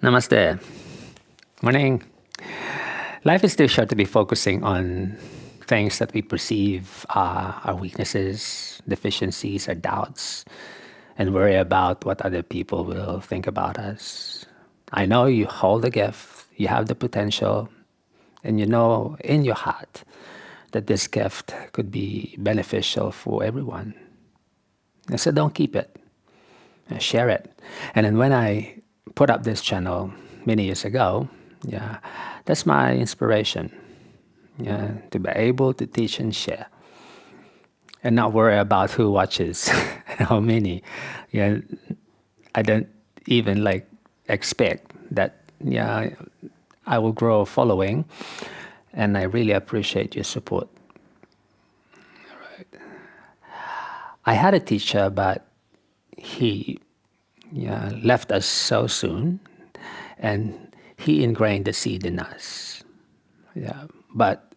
Namaste. Morning. Life is too short to be focusing on things that we perceive our weaknesses, deficiencies, or doubts, and worry about what other people will think about us. I know you hold a gift, you have the potential, and you know in your heart that this gift could be beneficial for everyone. And so don't keep it, share it. And then when I put up this channel many years ago, yeah, that's my inspiration. Yeah, to be able to teach and share, and not worry about who watches, and how many. Yeah, I don't even expect that. Yeah, I will grow a following, and I really appreciate your support. I had a teacher, but he left us so soon, and he ingrained the seed in us. Yeah, but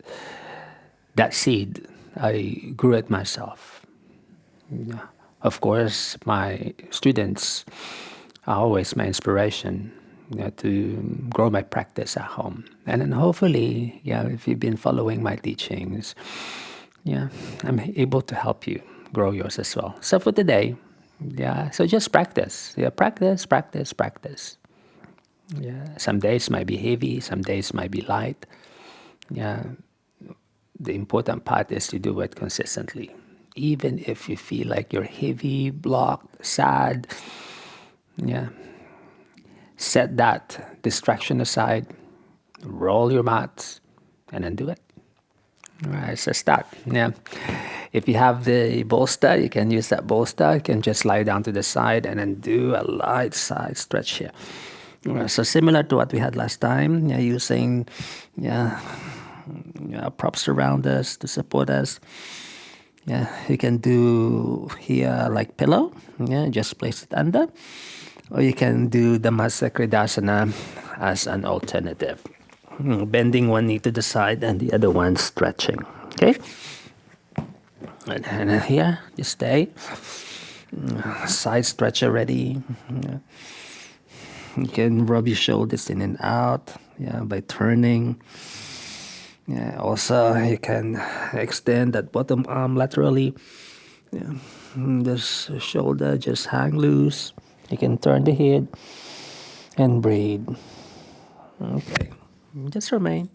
that seed, I grew it myself. Yeah. Of course, my students are always my inspiration, to grow my practice at home. And then hopefully, yeah, if you've been following my teachings, yeah, I'm able to help you grow yours as well. So for today, yeah, so just practice. Yeah, practice, practice, practice. Yeah, some days might be heavy, some days might be light. Yeah, the important part is to do it consistently. Even if you feel like you're heavy, blocked, sad, yeah, set that distraction aside, roll your mats, and then do it. All right, so start. Yeah. If you have the bolster, you can use that bolster. You can just lie down to the side and then do a light side stretch here. All right, so similar to what we had last time, yeah, using yeah, props around us to support us. Yeah, you can do here like pillow. Yeah, just place it under. Or you can do the Asana as an alternative. Bending one knee to the side and the other one stretching. Okay? And here, just stay. Side stretch already. You can rub your shoulders in and out, yeah, by turning. Yeah, also, you can extend that bottom arm laterally. Yeah. This shoulder just hang loose. You can turn the head and breathe. Okay, just remain.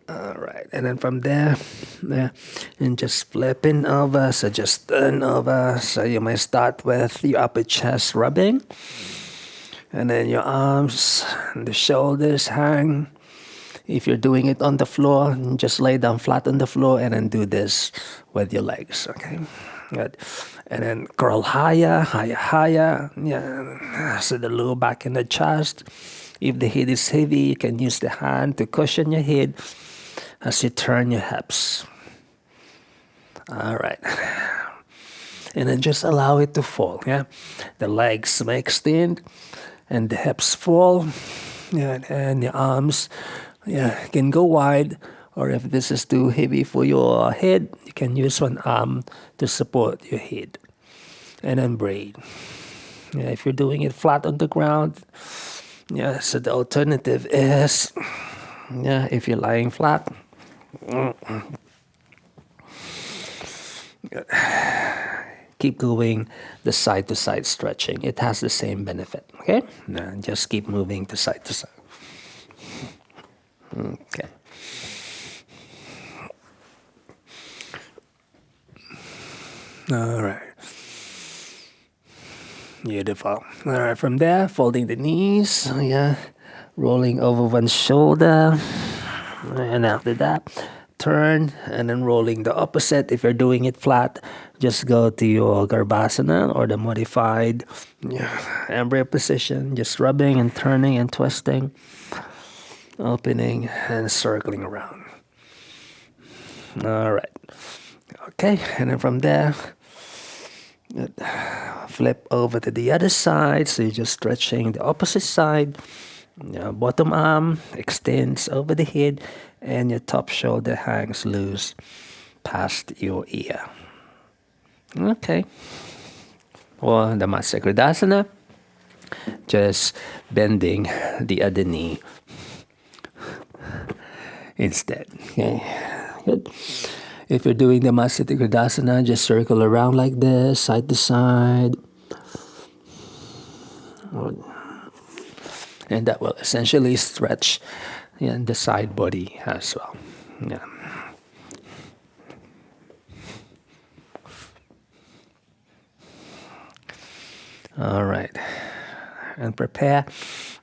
All right, and then from there, yeah, and just flipping over. So just turn over. So you might start with your upper chest rubbing, and then your arms and the shoulders hang. If you're doing it on the floor, just lay down flat on the floor and then do this with your legs, okay? Good. And then curl higher, higher, higher. Yeah. So the lower back in the chest. If the head is heavy, you can use the hand to cushion your head as you turn your hips. All right. And then just allow it to fall, yeah? The legs may extend and the hips fall. Yeah, and your arms, yeah, can go wide, or if this is too heavy for your head, you can use one arm to support your head. And then breathe. Yeah, if you're doing it flat on the ground, yeah, so the alternative is, yeah, if you're lying flat, keep doing the side to side stretching. It has the same benefit, okay? And just keep moving to side to side. Okay. All right. Beautiful. All right, from there, folding the knees, yeah, rolling over one shoulder, and after that, turn, and then rolling the opposite. If you're doing it flat, just go to your Garbhasana or the modified embryo position, just rubbing and turning and twisting, opening and circling around. All right. Okay, and then from there, flip over to the other side. So you're just stretching the opposite side. Your bottom arm extends over the head, and your top shoulder hangs loose. past your ear. Okay. Or the Matsya just bending the other knee instead. Okay. Good. If you're doing the Matsya just circle around like this, side to side. And that will essentially stretch the side body as well. Yeah. All right. And prepare.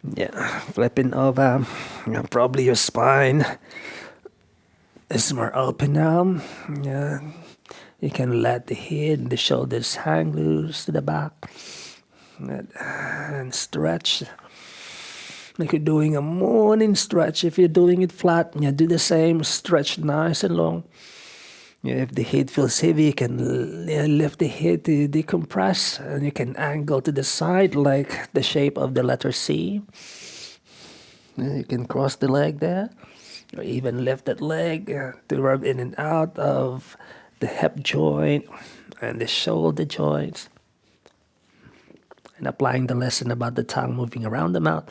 Yeah. Flipping over. Probably your spine is more open now. Yeah. You can let the head and the shoulders hang loose to the back. And stretch. Like you're doing a morning stretch. If you're doing it flat, do the same. Stretch nice and long. If the head feels heavy, you can lift the head to decompress, and you can angle to the side like the shape of the letter C. You can cross the leg there, or even lift that leg to rub in and out of the hip joint and the shoulder joints. And applying the lesson about the tongue moving around the mouth.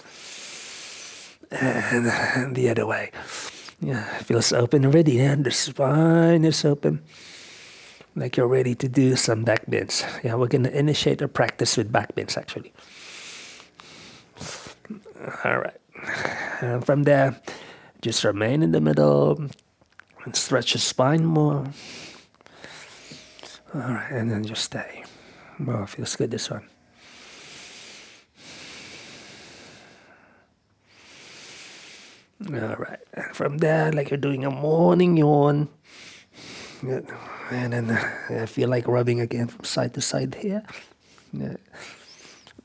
And the other way. Yeah, feels open already, and the spine is open. Like you're ready to do some back bends. Yeah, we're going to initiate our practice with back bends actually. All right. And from there, just remain in the middle and stretch your spine more. All right, and then just stay. Oh, feels good, this one. All right. And from there, like you're doing a morning yawn. Good. And then I feel like rubbing again from side to side here. Yeah.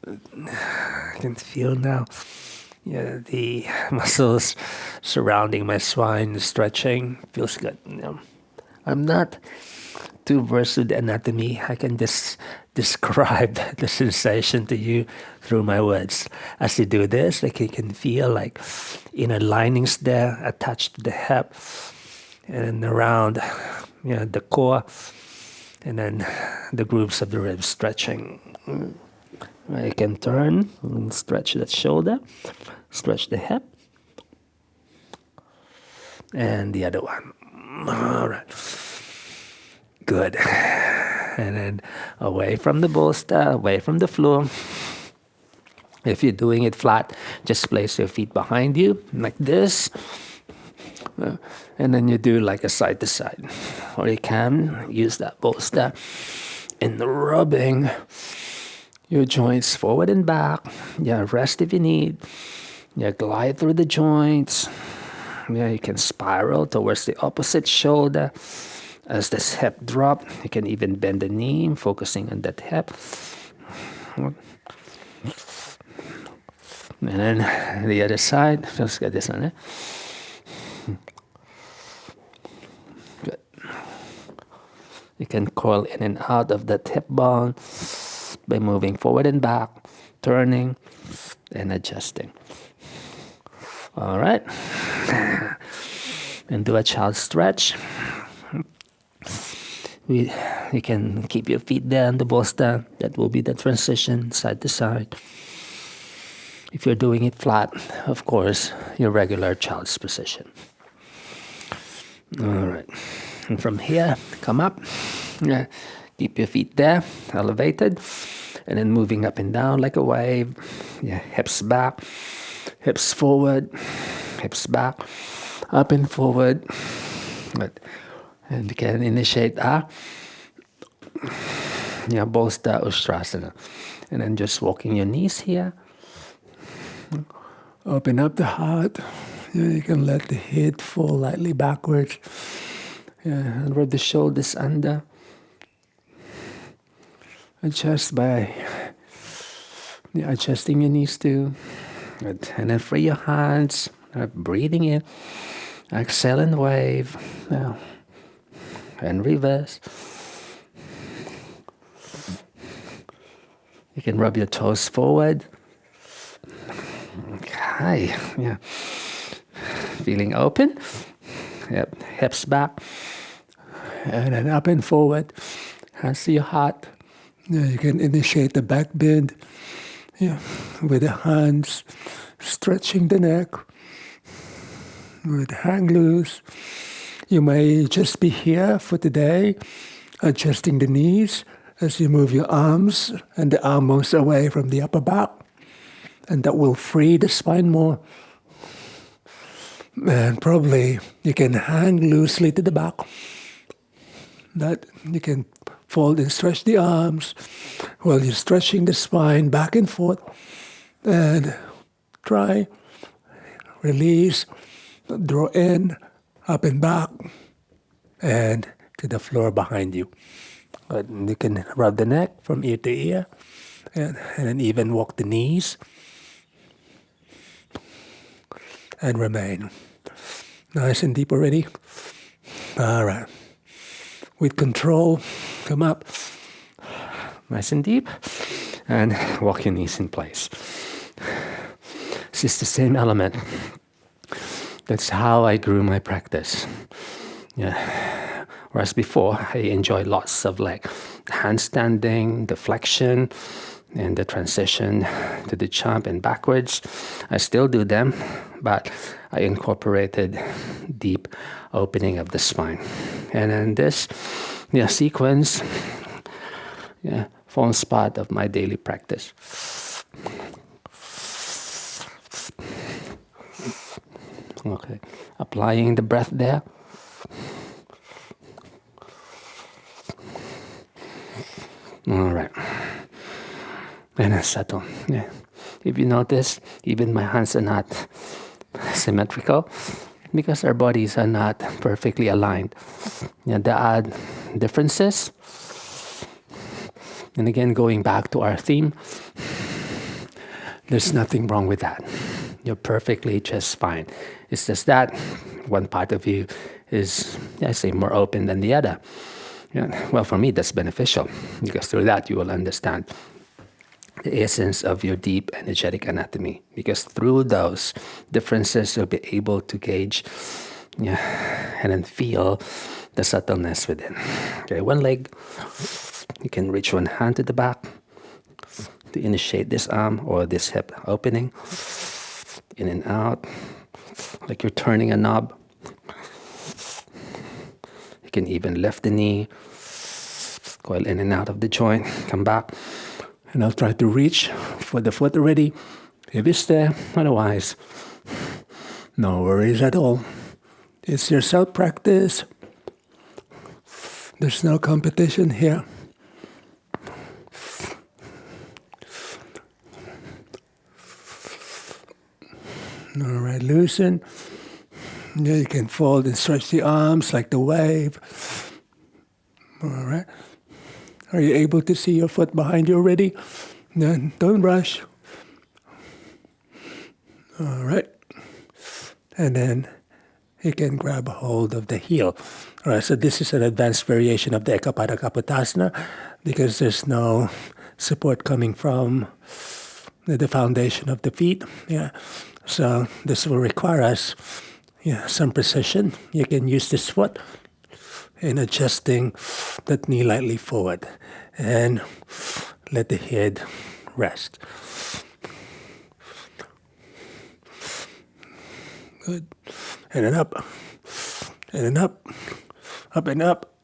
I can feel now the muscles surrounding my spine stretching. Feels good. I'm not too versed with anatomy. I can just describe the sensation to you through my words. As you do this, like you can feel like inner linings there attached to the hip and around the core, and then the grooves of the ribs stretching. You can turn and stretch that shoulder, stretch the hip, and the other one. All right. Good. And then away from the bolster, away from the floor. If you're doing it flat, just place your feet behind you like this. And then you do like a side to side. Or you can use that bolster in rubbing your joints forward and back. Yeah, rest if you need. Yeah, glide through the joints. Yeah, you can spiral towards the opposite shoulder. As this hip drop, you can even bend the knee, focusing on that hip. And then the other side, feels good, this one, eh? Good. You can coil in and out of that hip bone by moving forward and back, turning and adjusting. All right. And do a child stretch. You can keep your feet there on the bolster. That will be the transition side to side. If you're doing it flat, of course, your regular child's position. All right. And from here, come up. Yeah. Keep your feet there, elevated. And then moving up and down like a wave. Yeah. Hips back, hips forward, hips back, up and forward. Good. And you can initiate bolster Ustrasana. And then just walking your knees here. Open up the heart. You can let the head fall lightly backwards. And rub the shoulders under. Adjust by adjusting your knees too. Good. And then free your hands. Breathing in. Exhale and wave. And reverse. You can rub your toes forward. Okay, yeah. Feeling open. Yep, hips back. And then up and forward. Hands to your heart. Yeah, you can initiate the back bend. Yeah, with the hands, stretching the neck. With hang loose. You may just be here for today, adjusting the knees as you move your arms and the arm moves away from the upper back. And that will free the spine more. And probably you can hang loosely to the back. That you can fold and stretch the arms while you're stretching the spine back and forth. And try, release, draw in, up and back, and to the floor behind you. And you can rub the neck from ear to ear, and then even walk the knees, and remain. Nice and deep already. All right. With control, come up, nice and deep, and walk your knees in place. It's just the same element. That's how I grew my practice. Yeah. Whereas before, I enjoyed lots of like handstanding, the flexion, and the transition to the jump and backwards. I still do them, but I incorporated deep opening of the spine. And then this sequence forms part of my daily practice. Okay, applying the breath there. All right. And then settle. Yeah. If you notice, even my hands are not symmetrical because our bodies are not perfectly aligned. Yeah, there are differences. And again, going back to our theme, there's nothing wrong with that. You're perfectly just fine. It's just that one part of you is, I say, more open than the other. Yeah, well, for me, that's beneficial because through that you will understand the essence of your deep energetic anatomy. Because through those differences, you'll be able to gauge and then feel the subtleness within. Okay, one leg. You can reach one hand to the back to initiate this arm or this hip opening. In and out, like you're turning a knob. You can even lift the knee, coil in and out of the joint, come back. And I'll try to reach for the foot already, if it's there. Otherwise, no worries at all. It's your self-practice. There's no competition here. All right, loosen. Yeah, you can fold and stretch the arms like the wave. All right. Are you able to see your foot behind you already? Then don't rush. All right. And then you can grab a hold of the heel. All right, so this is an advanced variation of the Ekapada Kapotasana because there's no support coming from the foundation of the feet. Yeah. So this will require us some precision. You can use this foot in adjusting that knee lightly forward and let the head rest. Good. And then up, and then up and up.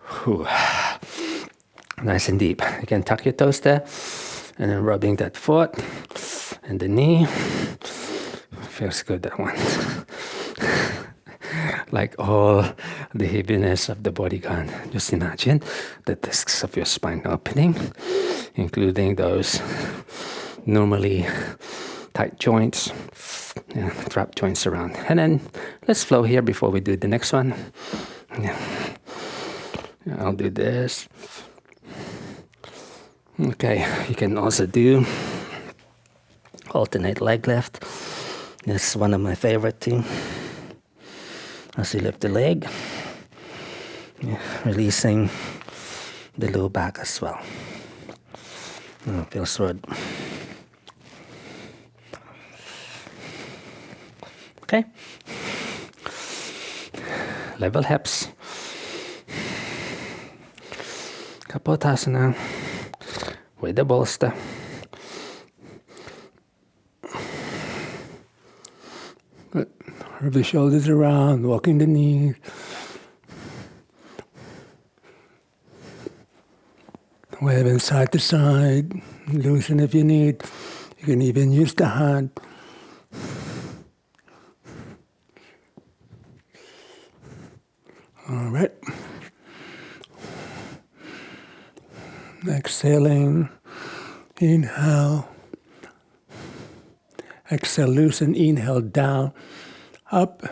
Whew. Nice and deep. You can tuck your toes there and then rubbing that foot and the knee. Feels good, that one. Like all the heaviness of the body gone. Just imagine the discs of your spine opening, including those normally tight joints, trap joints around. And then let's flow here before we do the next one. I'll do this. Okay, you can also do alternate leg lift. This is one of my favorite too. As you lift the leg, releasing the low back as well. Feels good. Okay. Level hips. Kapotasana with the bolster. Good. Curve the shoulders around, walking the knees. Waving side to side, loosen if you need. You can even use the hand. All right. Exhaling, inhale. Exhale, loosen, inhale, down, up,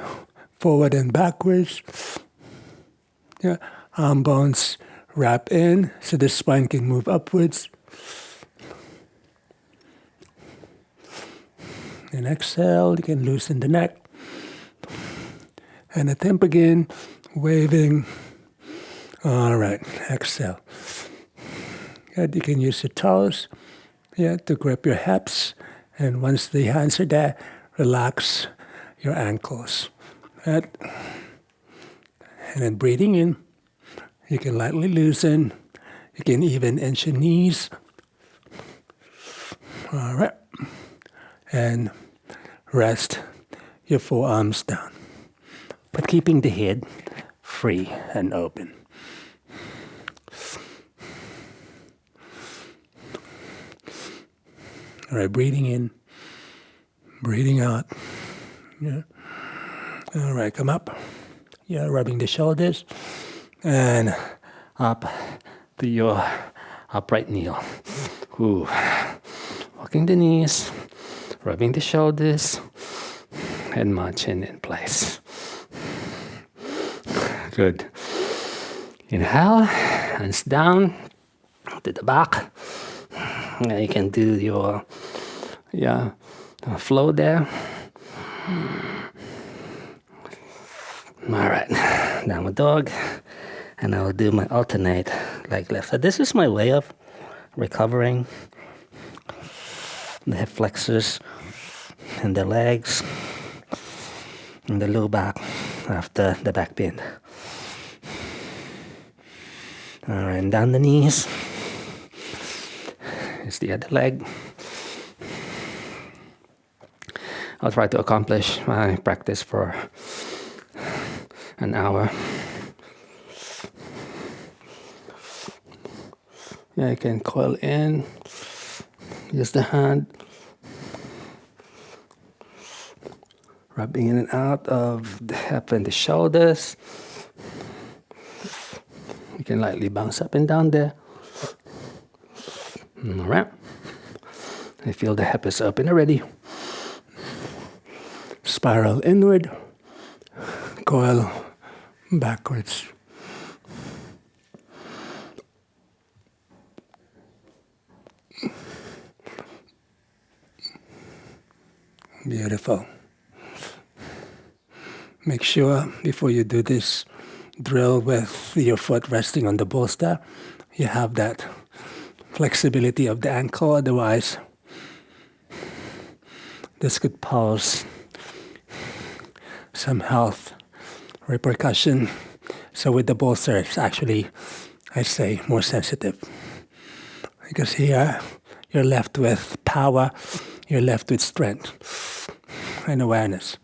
forward and backwards. Yeah. Arm bones wrap in so the spine can move upwards. And exhale, you can loosen the neck. And attempt again, waving. All right, exhale. Good. You can use your toes, to grip your hips. And once the hands are there, relax your ankles. Good. And then breathing in, you can lightly loosen. You can even inch your knees. All right. And rest your forearms down, but keeping the head free and open. All right, breathing in, breathing out. Yeah. All right, come up. Yeah, rubbing the shoulders and Up to your upright kneel. Ooh. Walking the knees, rubbing the shoulders, and marching in place. Good. Inhale, hands down to the back. Now you can do your flow there. All right, downward dog. And I'll do my alternate leg lift. So this is my way of recovering the hip flexors and the legs and the low back after the back bend. All right, and down the knees. Here's the other leg. I'll try to accomplish my practice for an hour. Yeah, you can coil in, use the hand, rubbing in and out of the hip and the shoulders. You can lightly bounce up and down there. All right. I feel the hip is open already. spiral inward, coil backwards. Beautiful. Make sure before you do this drill with your foot resting on the bolster, you have that flexibility of the ankle. Otherwise, this could pose some health repercussion. So with the bolster, it's actually, I say, more sensitive. Because here, you're left with power, you're left with strength and awareness.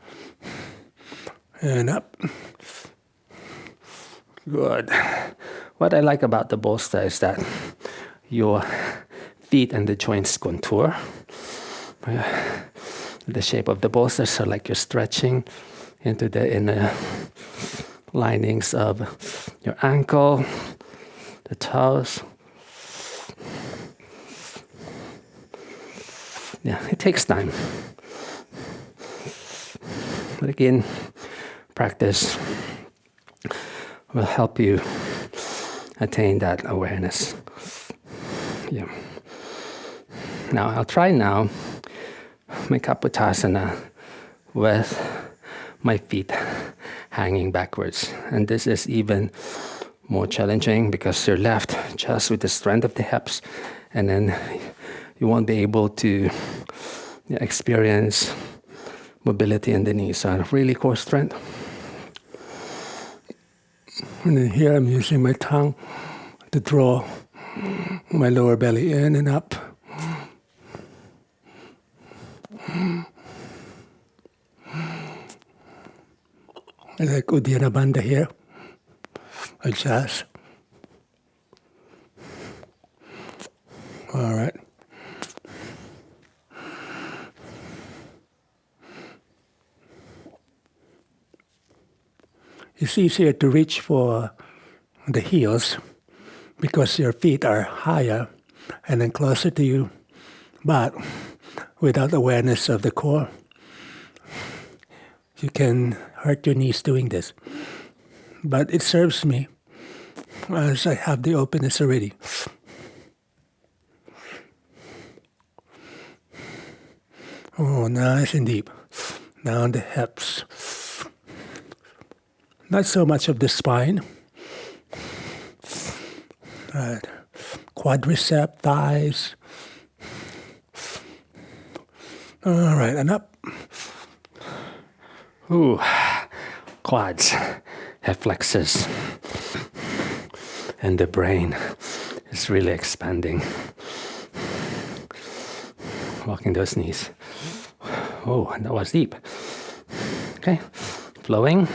And up. Good. What I like about the bolster is that your feet and the joints contour. The shape of the bolster, so like you're stretching into the inner linings of your ankle, the toes. Yeah, it takes time. But again, practice will help you attain that awareness. Yeah. Now, I'll try now my Kapotasana with my feet hanging backwards. And this is even more challenging because you're left just with the strength of the hips, and then you won't be able to experience mobility in the knees. So really core strength. And then here I'm using my tongue to draw My lower belly in and up. Like Uddiyana Bandha here. Adjust. All right. It's easier to reach for the heels because your feet are higher and then closer to you, but without awareness of the core, you can hurt your knees doing this. But it serves me as I have the openness already. Oh, nice and deep. Down the hips. Not so much of the spine. Right. Quadricep, thighs. All right, and up. Ooh, quads, hip flexors, and the brain is really expanding. Walking those knees. Oh, that was deep. Okay, flowing.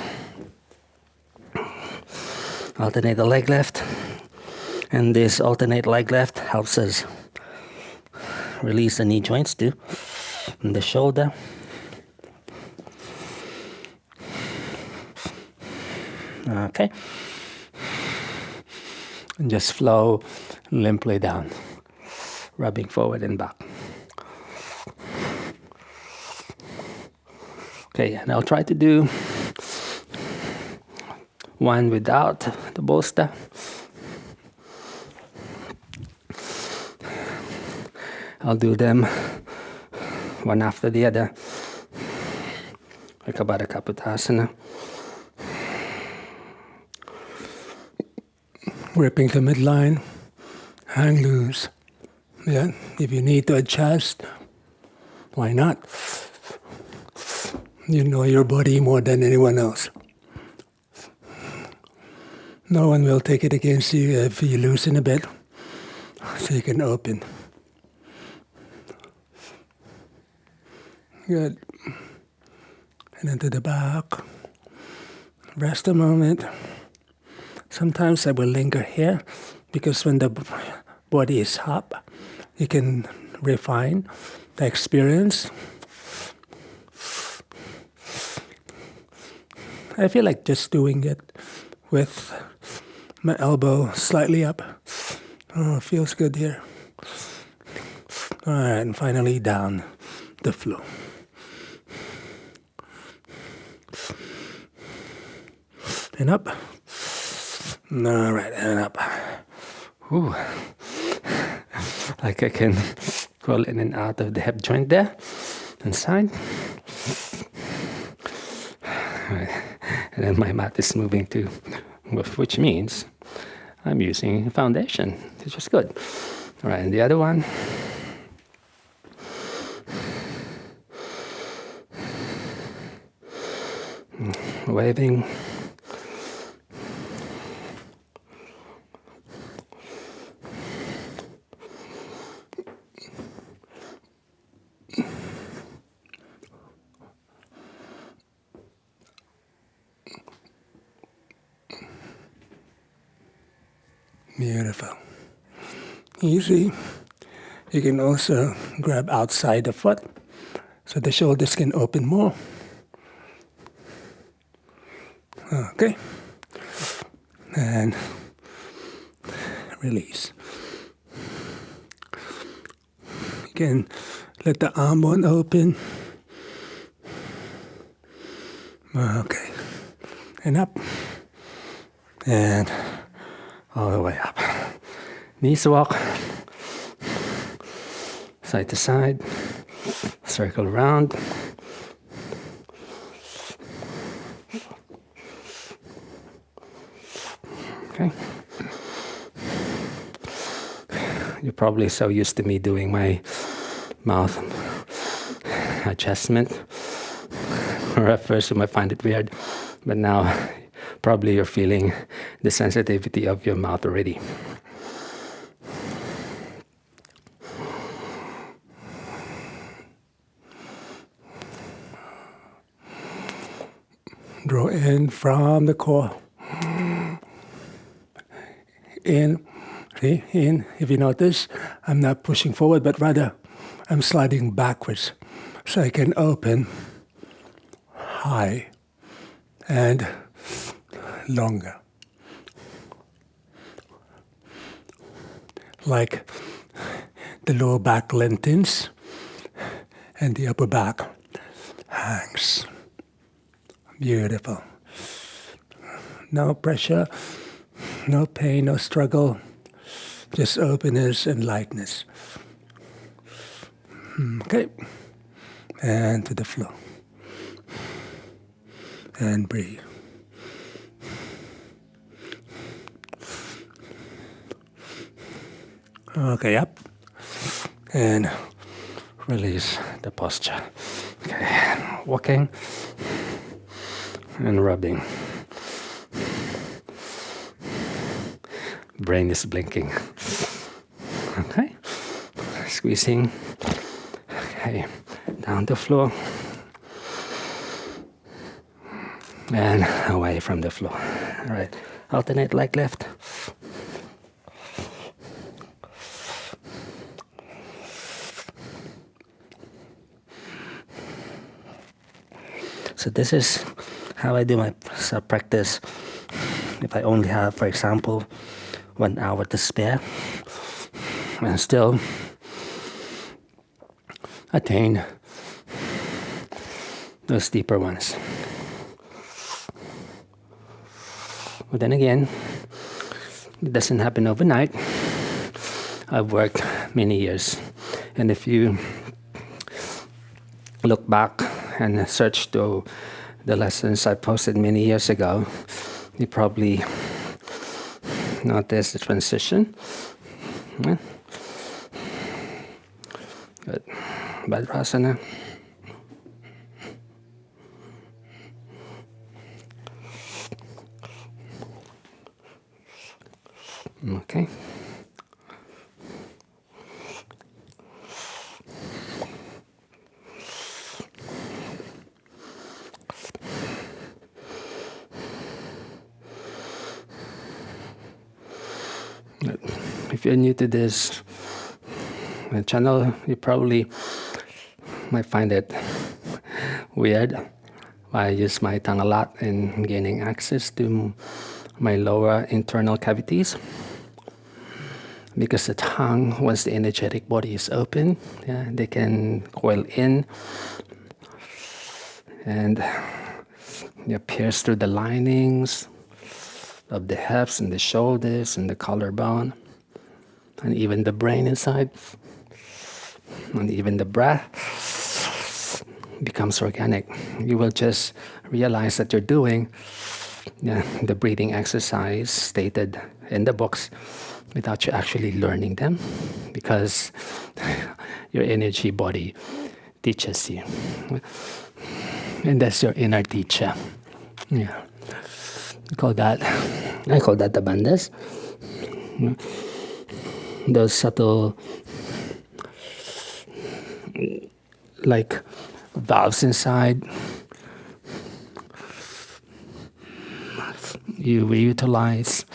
Alternate the leg lift. And this alternate leg lift helps us release the knee joints too, and the shoulder. Okay. And just flow limply down, rubbing forward and back. Okay, and I'll try to do one without the bolster. I'll do them one after the other, like Baddha Kapotasana. Gripping the midline, hang loose. Yeah, if you need to adjust, why not? You know your body more than anyone else. No one will take it against you if you loosen a bit, so you can open. Good. And then to the back. Rest a moment. Sometimes I will linger here because when the body is up, you can refine the experience. I feel like just doing it with my elbow slightly up. Oh, feels good here. All right, and finally down the flow. And up. All right, and up. Ooh. Like I can roll in and out of the hip joint there, inside. And then my mat is moving too, which means I'm using foundation, which is good. All right, and the other one. Waving. Beautiful. Easy. You can also grab outside the foot so the shoulders can open more. Okay. And release. You can let the arm bone open. Okay. And up. And all the way up. Knees walk. Side to side. Circle around. Okay. You're probably so used to me doing my mouth adjustment. Or at first you might find it weird, but now probably you're feeling the sensitivity of your mouth already. Draw in from the core. In. See, in. If you notice, I'm not pushing forward, but rather I'm sliding backwards so I can open high and longer. Like the lower back lengthens and the upper back hangs. Beautiful. No pressure, no pain, no struggle, just openness and lightness. Okay, and to the floor. And breathe. Okay, up. And release the posture. Okay, walking and rubbing. Brain is blinking. Okay, squeezing. Okay, down the floor. And away from the floor. All right, alternate leg left. So this is how I do my practice. If I only have, for example, 1 hour to spare, and still attain those deeper ones. But then again, it doesn't happen overnight. I've worked many years. And if you look back and search through the lessons I posted many years ago, you probably notice the transition. Yeah. Good. Badrasana. Okay. If you're new to this channel, you probably might find it weird. I use my tongue a lot in gaining access to my lower internal cavities. Because the tongue, once the energetic body is open, yeah, they can coil in and pierce through the linings of the hips and the shoulders and the collarbone, and even the brain inside, and even the breath becomes organic. You will just realize that you're doing the breathing exercise stated in the books without you actually learning them, because your energy body teaches you. And that's your inner teacher. Yeah. I call that the bandhas. Those subtle, like, valves inside. You utilize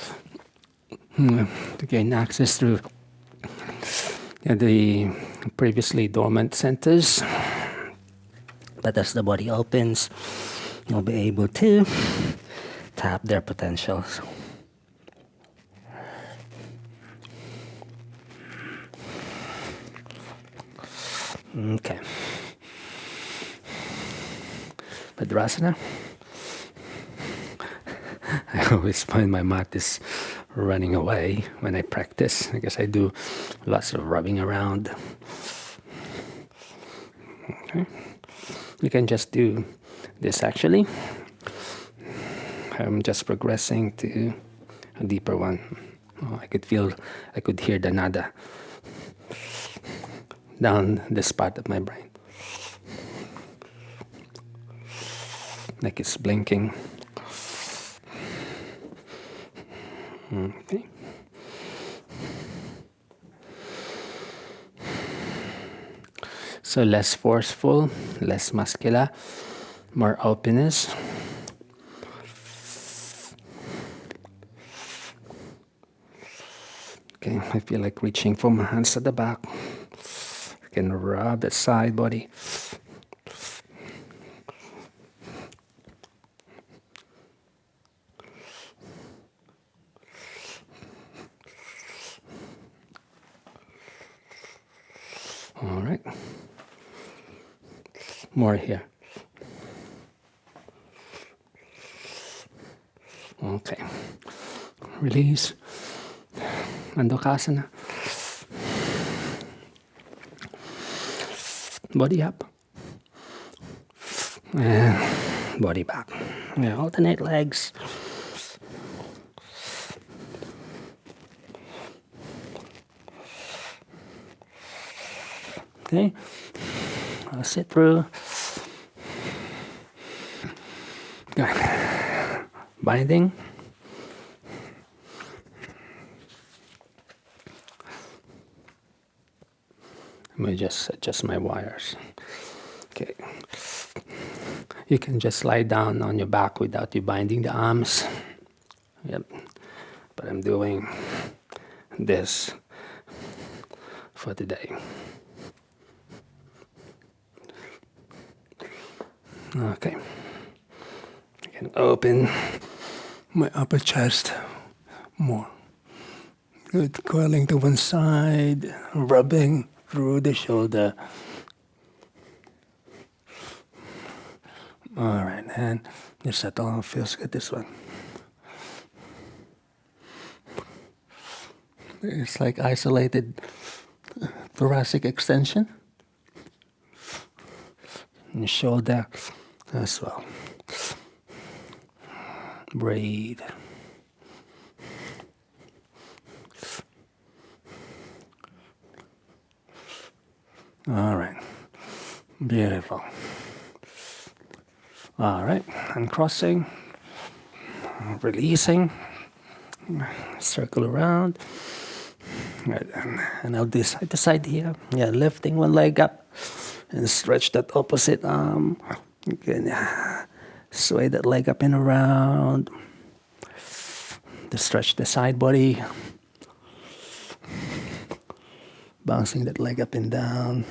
to gain access through the previously dormant centers. But as the body opens, you'll be able to tap their potentials. Okay. Badrasana. I always find my mat is running away when I practice, because I do lots of rubbing around. Okay. You can just do this actually. I'm just progressing to a deeper one. Oh, I could hear the nada down this part of my brain. Like it's blinking. Okay. So less forceful, less muscular, more openness. Okay, I feel like reaching for my hands at the back. I can rub that side body. All right. More here. Okay. Release. Asana. Body up. And body back. Yeah, alternate legs. Okay. I'll sit through. Good. Binding. Let me just adjust my wires. Okay. You can just lie down on your back without you binding the arms. Yep. But I'm doing this for today. Okay. I can open My upper chest more. Good. Coiling to one side, rubbing through the shoulder. All right, and just settle. Feels good, this one. It's like isolated thoracic extension. And shoulder as well. Breathe. All right. Beautiful. All right. Uncrossing. Releasing. Circle around. Right. And I'll do side to side here. Yeah, lifting one leg up and stretch that opposite arm. You can sway that leg up and around. To stretch the side body. Bouncing that leg up and down.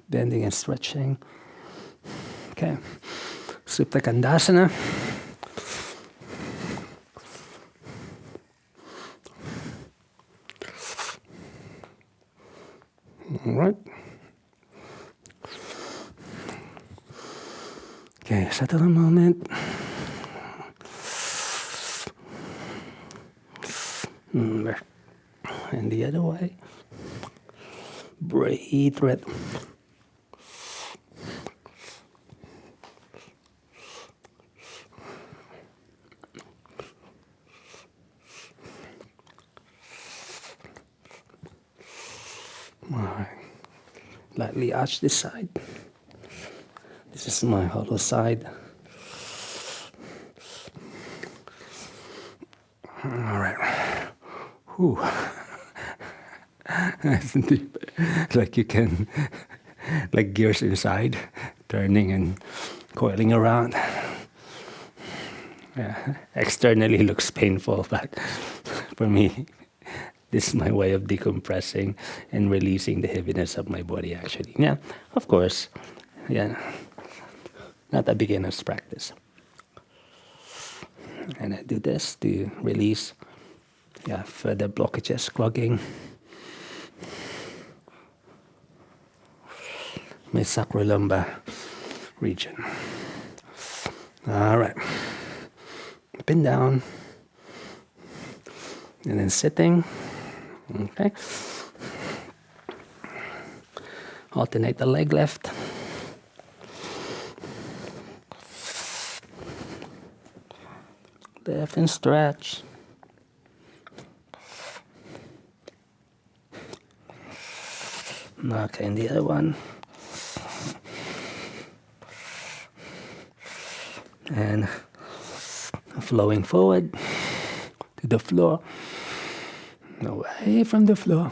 Bending and stretching. Okay. Supta Kandasana. All right. Okay, settle a moment. And the other way. Breathe through it. All right. Lightly arch this side. This is my hollow side. All right. Whew. That's deep. Like you can, like gears inside, turning and coiling around. Yeah. Externally looks painful, but for me, this is my way of decompressing and releasing the heaviness of my body, actually. Yeah, of course. Yeah, not a beginner's practice. And I do this to release, yeah, further blockages, clogging. My sacrolumbar region. All right. Up and down. And then sitting. Okay. Alternate the leg lift. Lift and stretch. Okay, and the other one. And flowing forward to the floor, away from the floor,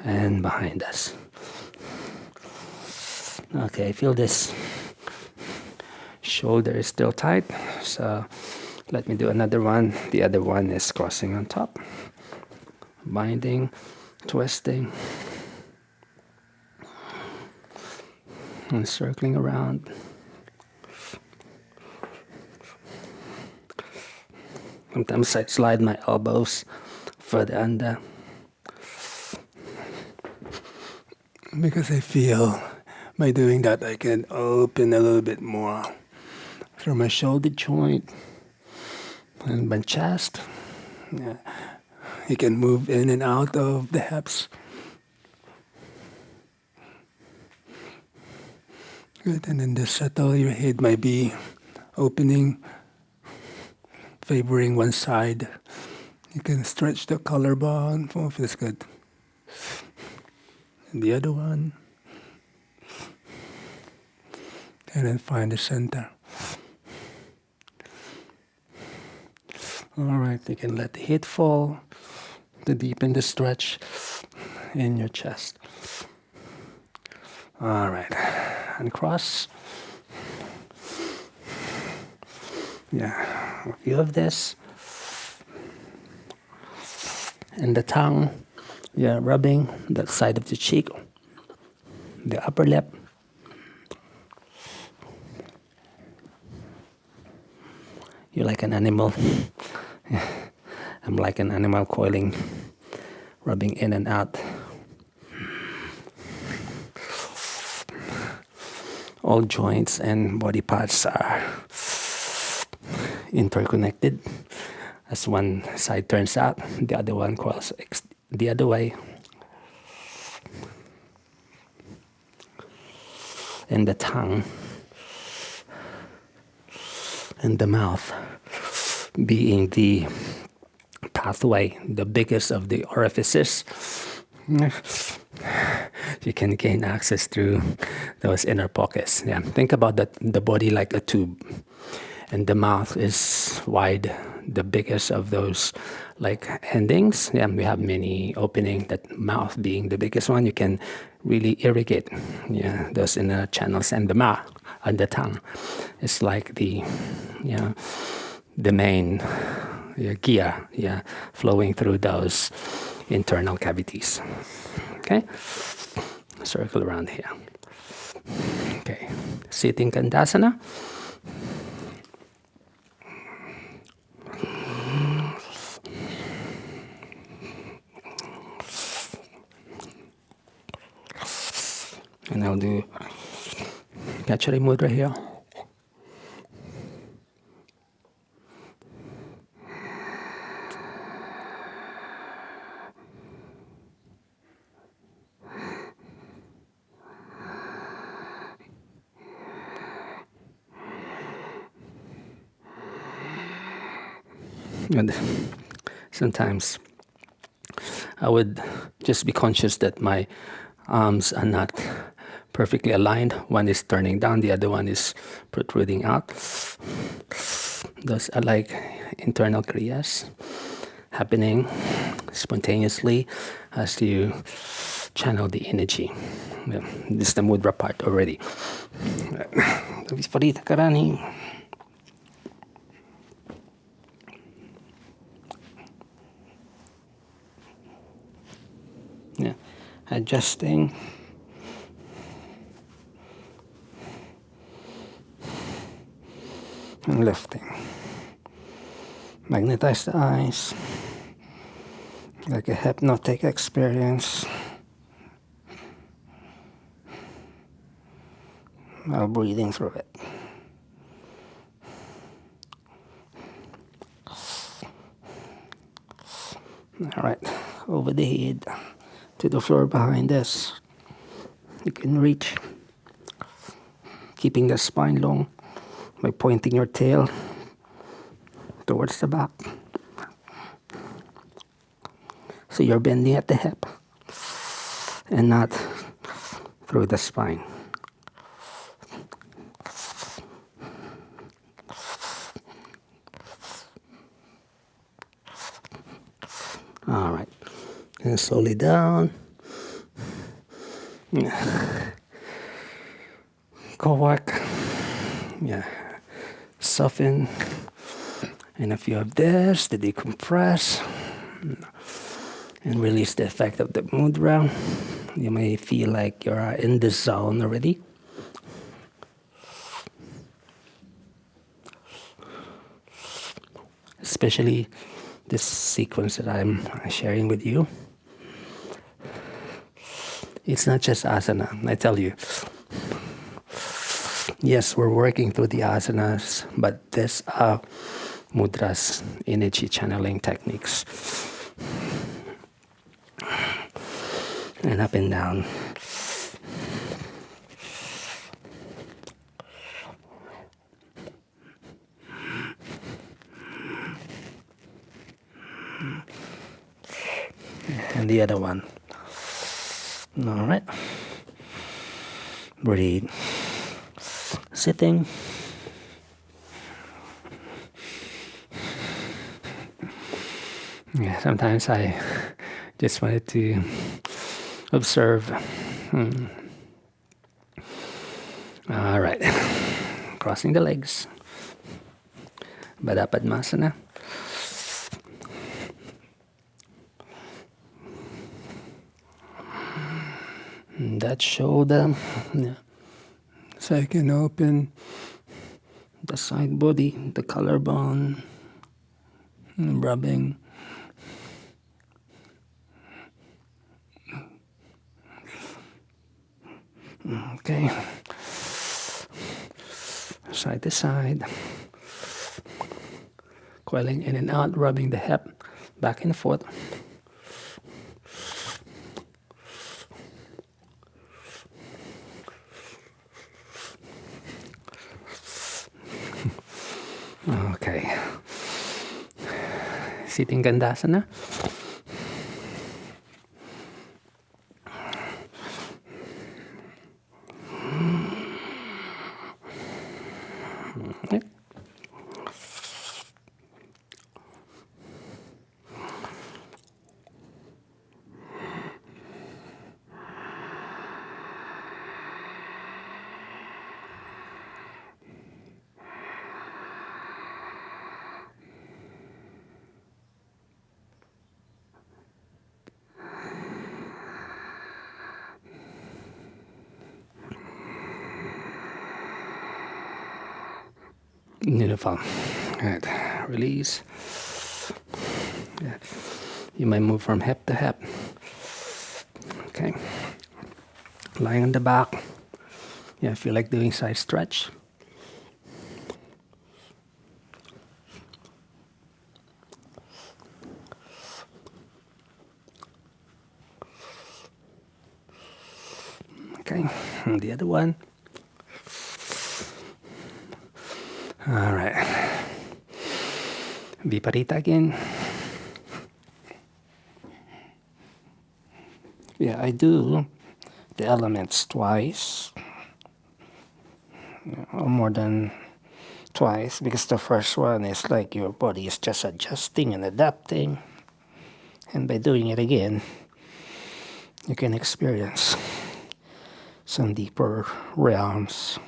and behind us. Okay, feel this shoulder is still tight, so let me do another one. The other one is crossing on top, binding, twisting, and circling around. Sometimes I slide my elbows further under. Because I feel by doing that I can open a little bit more Through my shoulder joint and my chest. Yeah. You can move in and out of the hips. Good, and then just settle. Your head might be opening, favoring one side. You can stretch the collarbone. Oh, feels good. And the other one. And then find the center. All right, you can let the head fall to deepen the stretch in your chest. All right, and cross. Yeah, a few of this. And the tongue, yeah, rubbing that side of the cheek, the upper lip. You're like an animal. I'm like an animal coiling, rubbing in and out. All joints and body parts are interconnected. As one side turns out, the other one coils the other way. And the tongue and the mouth being the pathway, the biggest of the orifices. You can gain access through those inner pockets. Yeah, think about the body like a tube, and the mouth is wide, the biggest of those like endings. Yeah, we have many opening. That mouth being the biggest one, you can really irrigate, yeah, those inner channels, and the mouth and the tongue is like the, yeah, the main, yeah, gear, yeah, flowing through those internal cavities. Okay, circle around here. Okay, sitting Kandasana. And I'll do Gachari Mudra here. And sometimes I would just be conscious that my arms are not perfectly aligned. One is turning down, the other one is protruding out. Those are like internal kriyas happening spontaneously as you channel the energy. Yeah, this is the mudra part already. Visparita Karani. Yeah, adjusting. And lifting. Magnetize the eyes like a hypnotic experience while breathing through it. All right, over the head to the floor behind us. You can reach, keeping the spine long by pointing your tail towards the back. So you're bending at the hip and not through the spine. All right, and slowly down. go work. Yeah, soften. And a few of this to decompress and release the effect of the mudra. You may feel like you're in the zone already. Especially this sequence that I'm sharing with you. It's not just asana, I tell you. Yes, we're working through the asanas, but these are mudras, energy channeling techniques. And up and down. And the other one. All right. Breathe. Sitting. Yeah, sometimes I just wanted to observe. All right. Crossing the legs. Baddha Padmasana. That shoulder. Yeah. So I can open the side body, the collarbone, rubbing. Okay. Side to side. Coiling in and out, rubbing the hip back and forth. Okay. Sitting Gandasana. Okay. Beautiful. Good. Release. Yeah. You might move from hip to hip. Okay. Lying on the back. Yeah, feel like doing side stretch. Okay. And the other one. All right. Viparita again. Yeah, I do the elements twice, or more than twice, because the first one is like your body is just adjusting and adapting. And by doing it again, you can experience some deeper realms.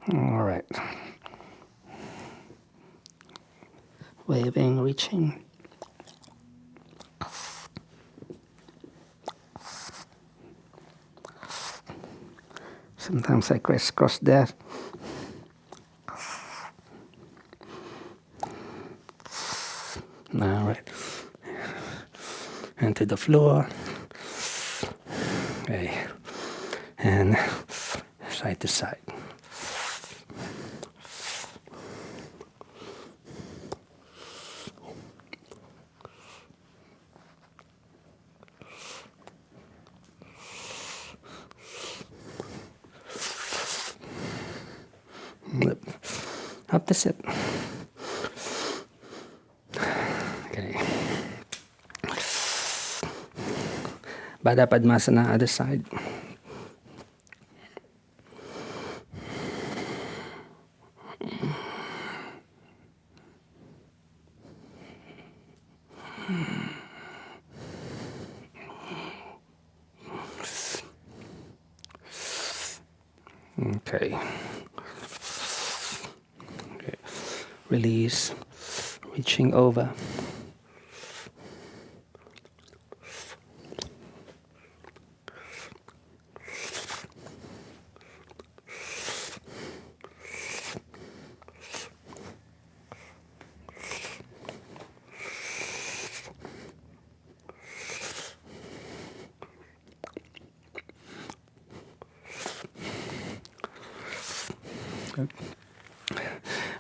All right. Waving, reaching. Sometimes I crisscross that. All right. And to the floor. Okay. And side to side. Up to sit. Okay. Baddha Padmasana, other side. Okay. Okay. Release, reaching over.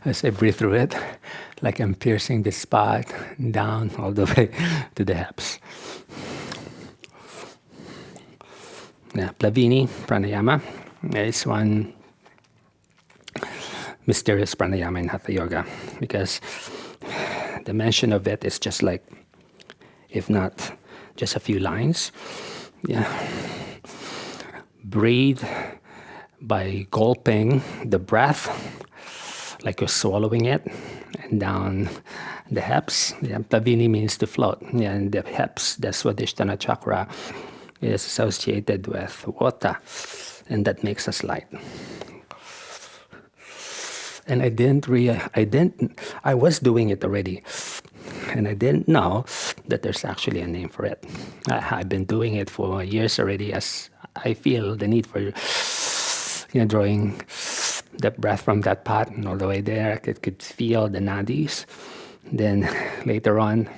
As I breathe through it, like I'm piercing the spot down all the way to the hips. Yeah, Plavini pranayama is one mysterious pranayama in Hatha Yoga because the mention of it is just like, if not just a few lines. Yeah. Breathe by gulping the breath, like you're swallowing it, and down the hips. Yeah, Plavini means to float. Yeah, and the hips, the Swadhisthana chakra, is associated with water, and that makes us light. And I was doing it already, and I didn't know that there's actually a name for it. I've been doing it for years already, as I feel the need for, drawing the breath from that pot and all the way there. I could feel the nadis. Then later on,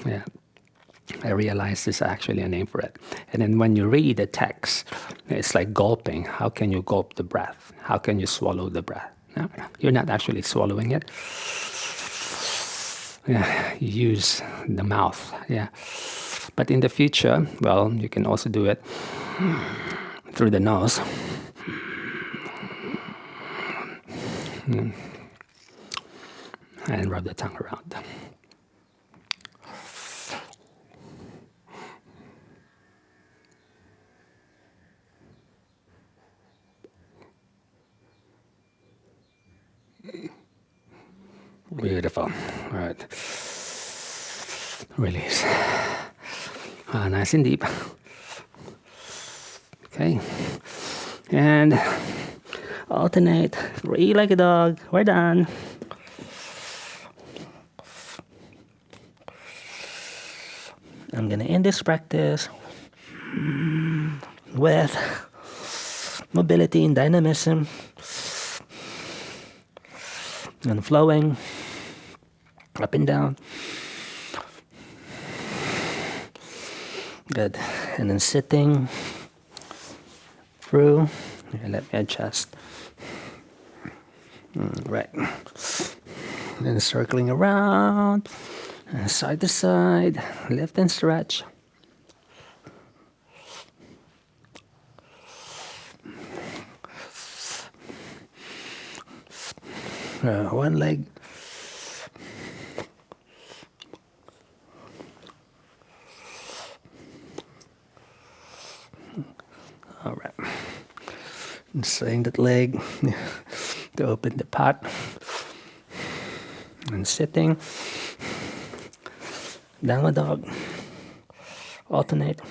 yeah, I realized there's actually a name for it. And then when you read the text, it's like gulping. How can you gulp the breath? How can you swallow the breath? No, you're not actually swallowing it. Yeah, you use the mouth. Yeah. But in the future, well, you can also do it through the nose. And rub the tongue around. Beautiful. All right. Release. Nice and deep. Okay. And alternate. Breathe like a dog. We're done. I'm going to end this practice with mobility and dynamism and flowing up and down. Good. And then sitting through. Here, let me adjust. Right. Then circling around, side to side, lift and stretch. One leg. All right. And swing that leg to open the pot. And sitting. Downward dog. Alternate.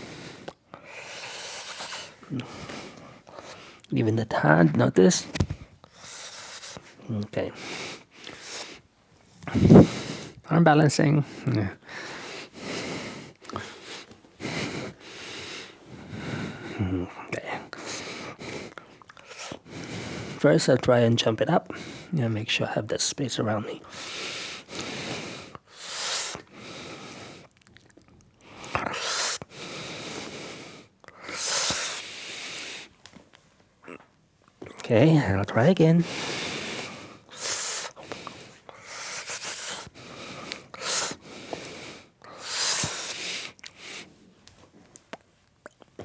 Even that hand, notice. Okay. Arm balancing. Yeah. Okay. First, I'll try and jump it up. Yeah, make sure I have that space around me. Okay, and I'll try again.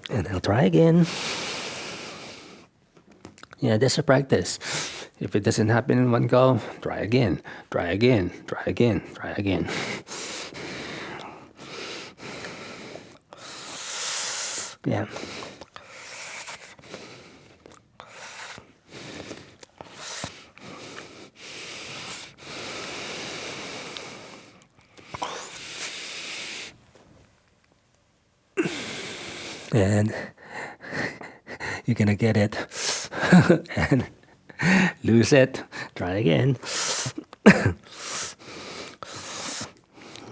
And I'll try again. Yeah, that's a practice. If it doesn't happen in one go, try again, try again, try again, try again. Yeah. And You're gonna get it. And lose it. Try again.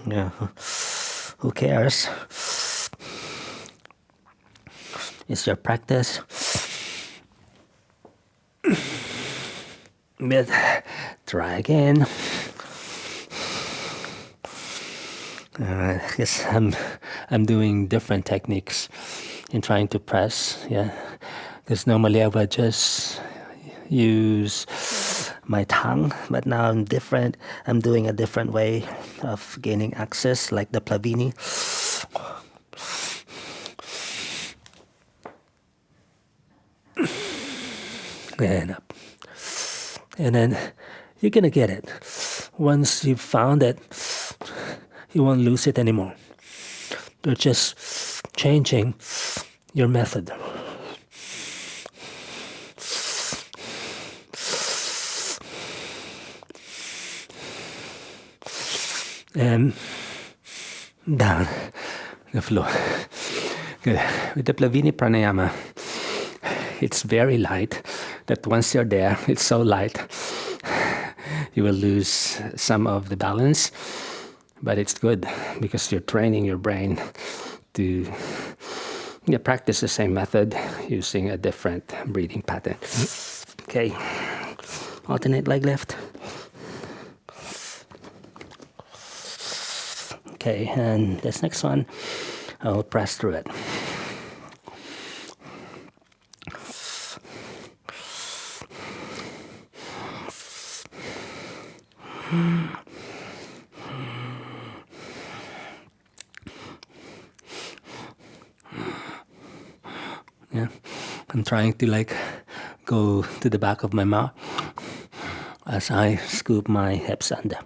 Yeah. Who cares? It's your practice. But try again. Yes, I'm doing different techniques in trying to press. Yeah, because normally I would just use my tongue, but now I'm different. I'm doing a different way of gaining access, like the Plavini. And up. And then you're gonna get it. Once you've found it, you won't lose it anymore. You're just changing your method. And down the floor. Good. With the Plavini Pranayama, it's very light, that once you're there, it's so light, you will lose some of the balance, but it's good because you're training your brain to practice the same method using a different breathing pattern. Okay, alternate leg lift. Okay, and this next one, I'll press through it. Yeah, I'm trying to go to the back of my mouth as I scoop my hips under.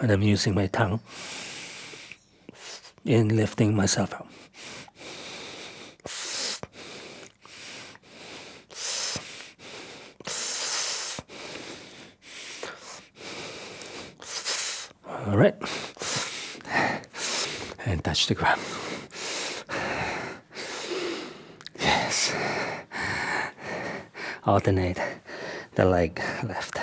And I'm using my tongue in lifting myself up. All right. And touch the ground. Yes. Alternate the leg left.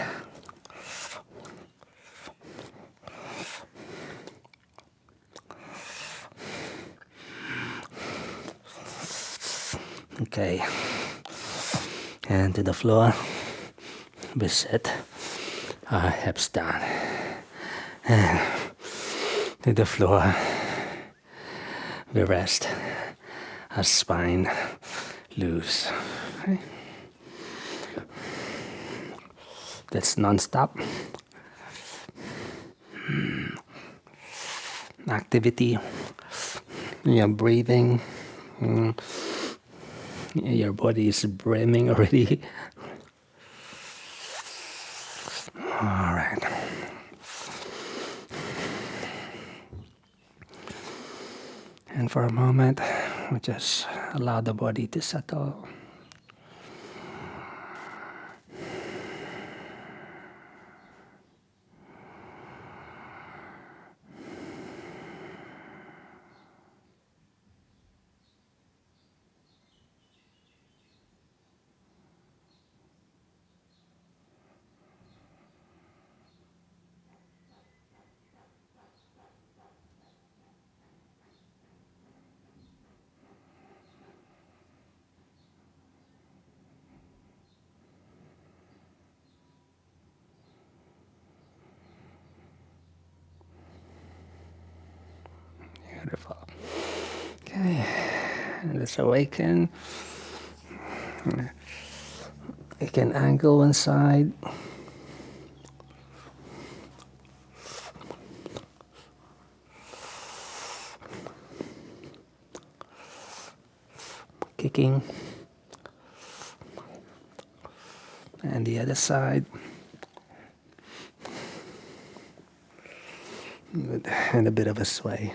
Okay. And to the floor. We sit. Hips down. And to the floor. We rest. Our spine loose. Okay. That's non-stop. Activity. You're breathing. Your body is brimming already. All right. And for a moment, we just allow the body to settle. Beautiful. Okay, let's awaken. You can angle one side. Kicking. And the other side. Good. And a bit of a sway.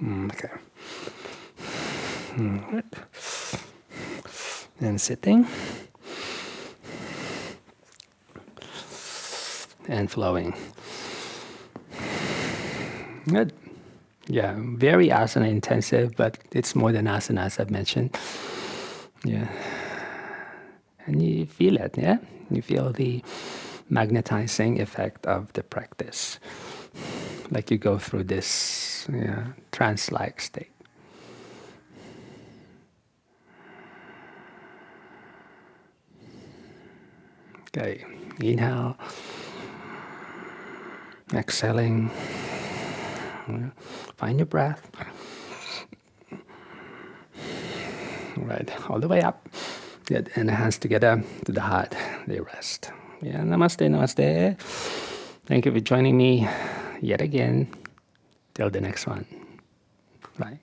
Okay. Good. And sitting. And flowing. Good. Yeah, very asana intensive, but it's more than asana, as I've mentioned. Yeah. And you feel it, yeah? You feel the magnetizing effect of the practice. Like you go through this trance like state. Okay, inhale, exhaling. Yeah. Find your breath. Right, all the way up. Good, and the hands together to the heart. They rest. Yeah, namaste, namaste. Thank you for joining me yet again. Till the next one. Bye.